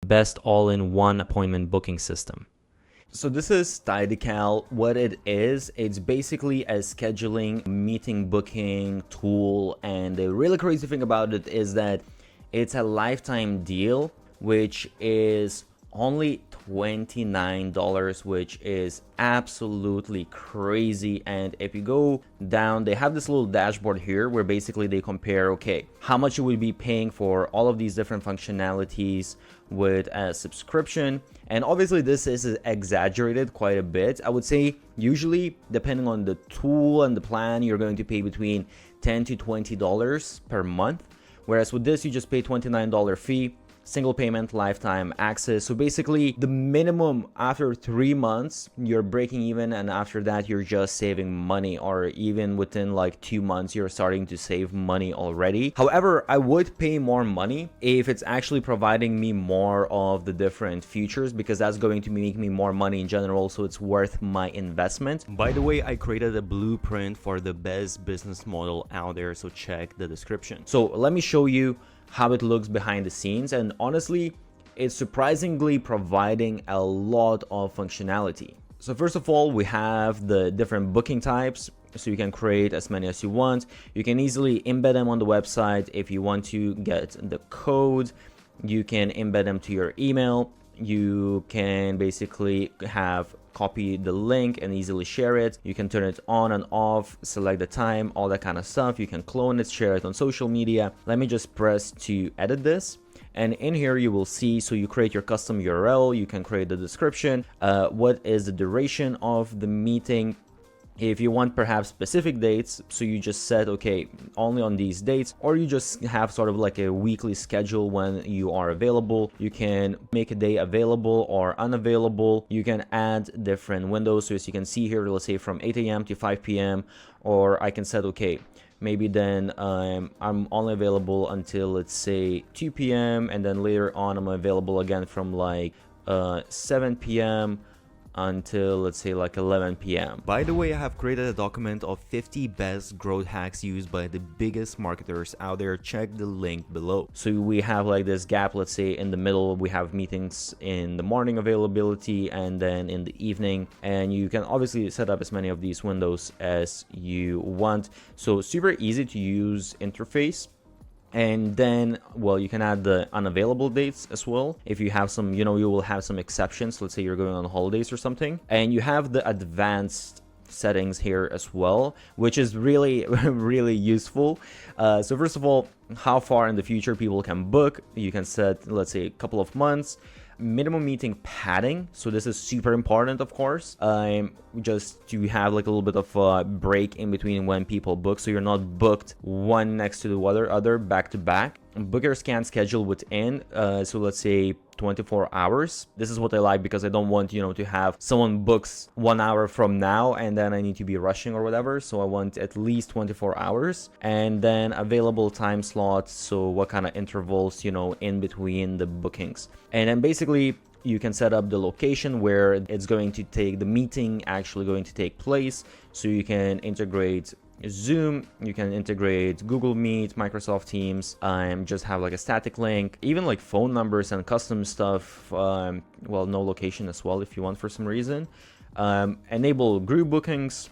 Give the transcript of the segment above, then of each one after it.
best all-in-one appointment booking system. So this is Tidycal. What it is, it's basically a scheduling, meeting booking tool, and the really crazy thing about it is that it's a lifetime deal, which is only $29, which is absolutely crazy. And if you go down, they have this little dashboard here where basically they compare, okay, how much you would be paying for all of these different functionalities with a subscription. And obviously this is exaggerated quite a bit. I would say usually, depending on the tool and the plan, you're going to pay between $10 to $20 per month, whereas with this you just pay $29 fee, single payment, lifetime access. So basically the minimum after 3 months you're breaking even, and after that you're just saving money, or even within like 2 months you're starting to save money already. However, I would pay more money if it's actually providing me more of the different features, because that's going to make me more money in general, so it's worth my investment. By the way, I created a blueprint for the best business model out there, so check the description. So let me show you how it looks behind the scenes, and honestly it's surprisingly providing a lot of functionality. So first of all, we have the different booking types, so you can create as many as you want. You can easily embed them on the website. If you want to get the code, you can embed them to your email. You can basically copy the link and easily share it. You can turn it on and off, select the time, all that kind of stuff. You can clone it, share it on social media. Let me just press to edit this. And in here you will see, so you create your custom URL, you can create the description, what is the duration of the meeting. If you want perhaps specific dates, so you just set, okay, only on these dates, or you just have sort of like a weekly schedule when you are available. You can make a day available or unavailable. You can add different windows. So as you can see here, let's say from 8 a.m. to 5 p.m. Or I can set, okay, maybe then I'm only available until, let's say, 2 p.m. and then later on I'm available again from like 7 p.m. until, let's say, like 11 p.m. By the way, I have created a document of 50 best growth hacks used by the biggest marketers out there. Check the link below. So we have like this gap, let's say in the middle we have meetings in the morning availability and then in the evening, and you can obviously set up as many of these windows as you want. So super easy to use interface. And then, well, you can add the unavailable dates as well. If you have some, you will have some exceptions. Let's say you're going on holidays or something. And you have the advanced settings here as well, which is really, really useful. So first of all, how far in the future people can book. You can set, let's say, a couple of months. Minimum meeting padding, so this is super important, of course, just to have like a little bit of a break in between when people book, so you're not booked one next to the other back to back. Bookers can schedule within, so let's say 24 hours. This is what I like, because I don't want, to have someone books 1 hour from now and then I need to be rushing or whatever. So I want at least 24 hours. And then available time slots, so what kind of intervals, in between the bookings. And then basically you can set up the location where it's going to take, the meeting actually going to take place. So you can integrate Zoom, you can integrate Google Meet, Microsoft Teams, just have like a static link, even like phone numbers and custom stuff, well, no location as well if you want for some reason. Enable group bookings,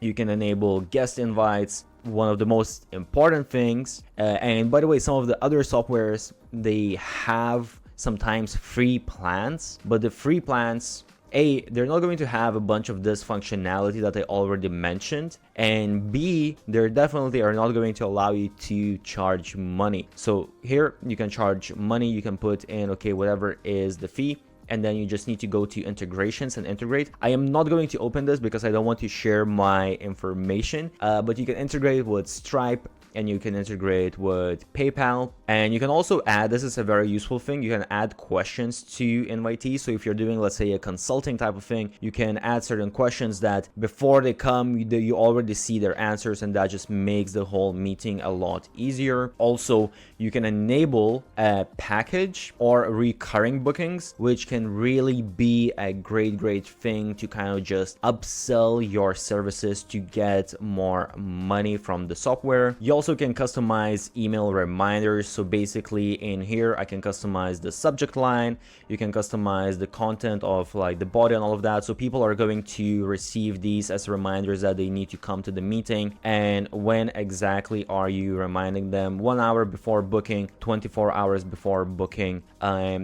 you can enable guest invites, one of the most important things. And by the way, some of the other softwares, they have sometimes free plans, but the free plans, A, they're not going to have a bunch of this functionality that I already mentioned, and B, they definitely are not going to allow you to charge money. So here you can charge money, you can put in, okay, whatever is the fee, and then you just need to go to integrations and integrate. I am not going to open this because I don't want to share my information, but you can integrate with Stripe, and you can integrate with PayPal, and you can also add, this is a very useful thing, you can add questions to invitees. So if you're doing, let's say, a consulting type of thing, you can add certain questions that before they come, you already see their answers, and that just makes the whole meeting a lot easier. Also, you can enable a package or recurring bookings, which can really be a great thing to kind of just upsell your services to get more money from the software. You also can customize email reminders. So basically in here, I can customize the subject line. You can customize the content of like the body and all of that. So people are going to receive these as reminders that they need to come to the meeting. And when exactly are you reminding them? 1 hour before booking, 24 hours before booking.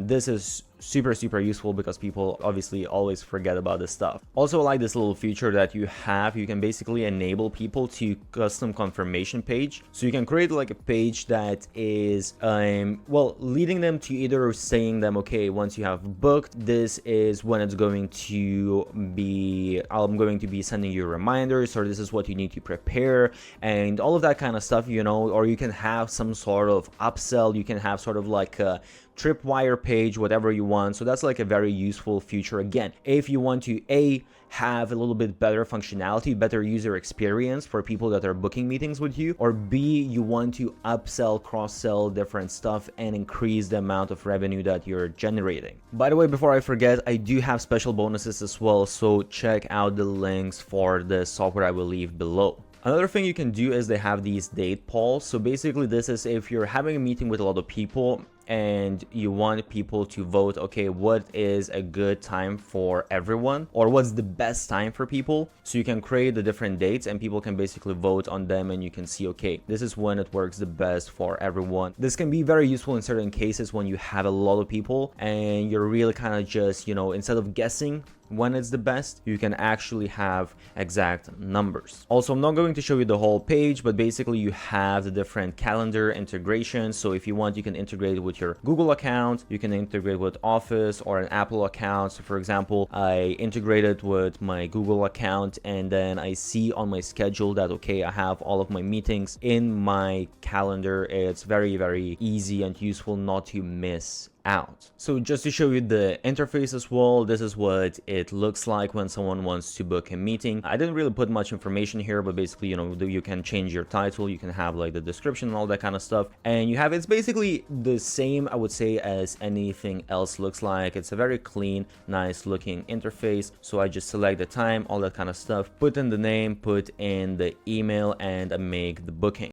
This is super useful because people obviously always forget about this stuff. Also, like this little feature that you have, you can basically enable people to custom confirmation page. So you can create like a page that is well, leading them to either saying them, okay, once you have booked, this is when it's going to be, I'm going to be sending you reminders, or this is what you need to prepare, and all of that kind of stuff, you know. Or you can have some sort of upsell, you can have sort of like a tripwire page, whatever you want. So that's like a very useful feature. Again, if you want to have a little bit better functionality, better user experience for people that are booking meetings with you, or B, you want to upsell, cross-sell different stuff and increase the amount of revenue that you're generating. By the way, before I forget, I do have special bonuses as well, so check out the links for the software I will leave below. Another thing you can do is they have these date polls. So basically this is if you're having a meeting with a lot of people and you want people to vote, okay, what is a good time for everyone, or what's the best time for people. So you can create the different dates and people can basically vote on them, and you can see, okay, this is when it works the best for everyone. This can be very useful in certain cases when you have a lot of people and you're really kind of just, you know, instead of guessing when it's the best, you can actually have exact numbers. Also, I'm not going to show you the whole page, but basically you have the different calendar integrations. So if you want, you can integrate it with your Google account, you can integrate with Office or an Apple account. So for example, I integrated with my Google account, and then I see on my schedule that, okay, I have all of my meetings in my calendar. It's very easy and useful not to miss out. So just to show you the interface as well, this is what it looks like when someone wants to book a meeting. I didn't really put much information here, but basically, you know, you can change your title, you can have like the description and all that kind of stuff, and you have, it's basically the same, I would say, as anything else looks like. It's a very clean, nice looking interface. So I just select the time, all that kind of stuff, put in the name, put in the email, and I make the booking.